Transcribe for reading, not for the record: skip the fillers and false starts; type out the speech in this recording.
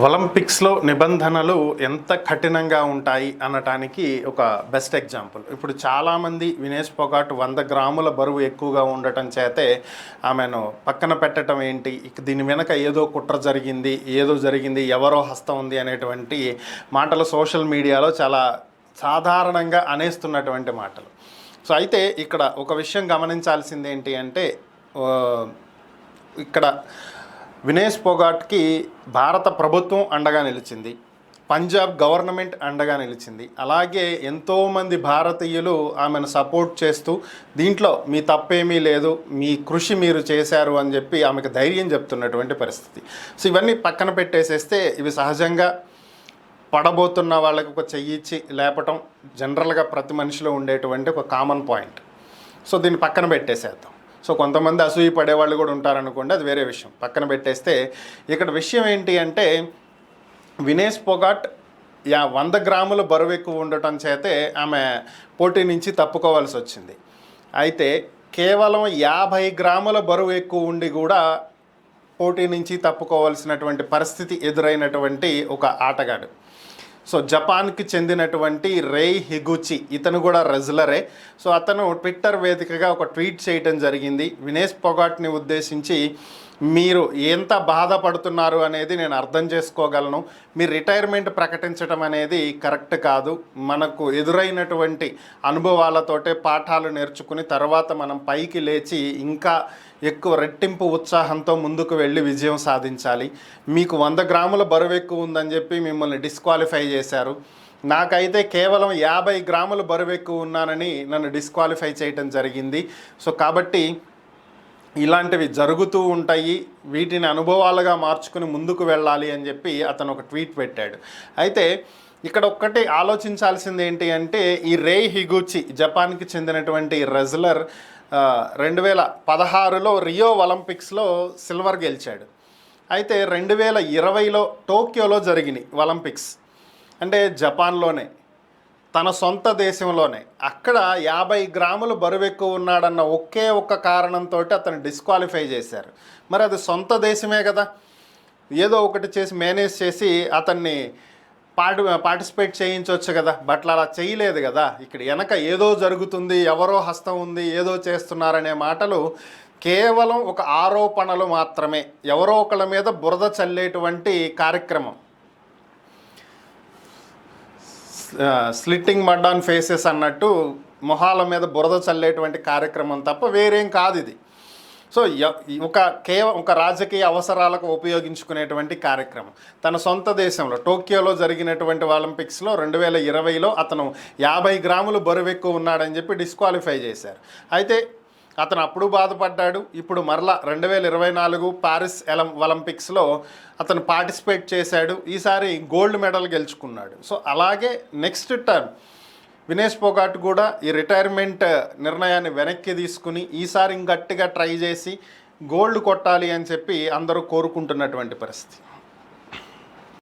ఒలింపిక్స్‌లో నిబంధనలు ఎంత కఠినంగా ఉంటాయి అనటానికి ఒక బెస్ట్ ఎగ్జాంపుల్. ఇప్పుడు చాలామంది వినేష్ పొగాట్ 100 గ్రాముల బరువు ఎక్కువగా ఉండటం చేతే ఆమెను పక్కన పెట్టడం ఏంటి, ఇక దీని వెనక ఏదో కుట్ర జరిగింది, ఏదో జరిగింది, ఎవరో హస్తం ఉంది అనేటువంటి మాటలు సోషల్ మీడియాలో చాలా సాధారణంగా అనేస్తున్నటువంటి మాటలు. సో అయితే ఇక్కడ ఒక విషయం గమనించాల్సింది ఏంటి అంటే ఇక్కడ వినేష్ పొగాట్కి భారత ప్రభుత్వం అండగా నిలిచింది, పంజాబ్ గవర్నమెంట్ అండగా నిలిచింది. అలాగే ఎంతోమంది భారతీయులు ఆమెను సపోర్ట్ చేస్తూ దీంట్లో మీ తప్పేమీ లేదు, మీ కృషి మీరు చేశారు అని చెప్పి ఆమెకు ధైర్యం చెప్తున్నటువంటి పరిస్థితి. సో ఇవన్నీ పక్కన పెట్టేసేస్తే ఇవి సహజంగా పడబోతున్న వాళ్ళకి ఒక చెయ్యిచ్చి లేపటం జనరల్గా ప్రతి మనిషిలో ఉండేటువంటి ఒక కామన్ పాయింట్. సో దీన్ని పక్కన పెట్టేసేద్దాం. సో కొంతమంది అసూయ పడేవాళ్ళు కూడా ఉంటారనుకోండి, అది వేరే విషయం. పక్కన పెట్టేస్తే ఇక్కడ విషయం ఏంటి అంటే వినేష్ పొగాట్ 100 గ్రాముల బరువు ఎక్కువ ఉండటం చేతే ఆమె పోటీ నుంచి తప్పుకోవాల్సి వచ్చింది. అయితే కేవలం 50 గ్రాముల బరువు ఎక్కువ ఉండి కూడా పోటీ నుంచి తప్పుకోవాల్సినటువంటి పరిస్థితి ఎదురైనటువంటి ఒక ఆటగాడు. సో జపాన్కి చెందినటువంటి రేయ్ హిగుచి, ఇతను కూడా రెజ్లరే. సో అతను ట్విట్టర్ వేదికగా ఒక ట్వీట్ చేయడం జరిగింది. వినేష్ పొగాట్ని ఉద్దేశించి, మీరు ఎంత బాధపడుతున్నారు అనేది నేను అర్థం చేసుకోగలను. మీరు రిటైర్మెంట్ ప్రకటించడం అనేది కరెక్ట్ కాదు. మనకు ఎదురైనటువంటి అనుభవాలతోటే పాఠాలు నేర్చుకుని తర్వాత మనం పైకి లేచి ఇంకా ఎక్కువ రెట్టింపు ఉత్సాహంతో ముందుకు వెళ్ళి విజయం సాధించాలి. మీకు 100 గ్రాముల బరువు ఎక్కువ ఉందని చెప్పి మిమ్మల్ని డిస్క్వాలిఫై చేశారు. నాకైతే కేవలం 50 గ్రాముల బరువు ఎక్కువ ఉన్నానని నన్ను డిస్క్వాలిఫై చేయటం జరిగింది. సో కాబట్టి ఇలాంటివి జరుగుతూ ఉంటాయి, వీటిని అనుభవాలుగా మార్చుకుని ముందుకు వెళ్ళాలి అని చెప్పి అతను ఒక ట్వీట్ పెట్టాడు. అయితే ఇక్కడ ఒక్కటి ఆలోచించాల్సింది ఏంటి అంటే ఈ రేయ్ హిగుచి జపాన్కి చెందినటువంటి రెజ్లర్ 2016లో రియో ఒలింపిక్స్లో సిల్వర్ గెలిచాడు. అయితే 2020లో టోక్యోలో జరిగినాయి ఒలింపిక్స్, అంటే జపాన్లోనే, తన సొంత దేశంలోనే. అక్కడ 50 గ్రాములు బరువు ఎక్కువ ఉన్నాడన్న ఒకే ఒక్క కారణంతో అతను డిస్క్వాలిఫై చేశారు. మరి అది సొంత దేశమే కదా, ఏదో ఒకటి చేసి మేనేజ్ చేసి అతన్ని పార్టిసిపేట్ చేయించవచ్చు కదా. బట్ అలా చేయలేదు కదా. ఇక్కడ వెనక ఏదో జరుగుతుంది, ఎవరో హస్తం ఉంది, ఏదో చేస్తున్నారనే మాటలు కేవలం ఒక ఆరోపణలు మాత్రమే. ఎవరో ఒకళ్ళ మీద బురద చల్లేటువంటి కార్యక్రమం, స్లిట్టింగ్ మడ్ ఆన్ ఫేసెస్ అన్నట్టు మొహాల మీద బురద చల్లేటువంటి కార్యక్రమం తప్ప వేరేం కాదు ఇది. సో ఒక రాజకీయ అవసరాలకు ఉపయోగించుకునేటువంటి కార్యక్రమం. తన సొంత దేశంలో టోక్యోలో జరిగినటువంటి ఒలింపిక్స్లో 2020లో అతను 50 గ్రాములు బరువు ఎక్కువ ఉన్నాడని చెప్పి డిస్క్వాలిఫై చేశారు. అయితే అతను అప్పుడు బాధపడ్డాడు. ఇప్పుడు మరలా 2024 పారిస్ ఒలింపిక్స్లో అతను పార్టిసిపేట్ చేశాడు. ఈసారి గోల్డ్ మెడల్ గెలుచుకున్నాడు. సో అలాగే నెక్స్ట్ టర్మ్ వినేష్ పొగాట్ కూడా ఈ రిటైర్మెంట్ నిర్ణయాన్ని వెనక్కి తీసుకుని ఈసారి గట్టిగా ట్రై చేసి గోల్డ్ కొట్టాలి అని చెప్పి అందరూ కోరుకుంటున్నటువంటి పరిస్థితి.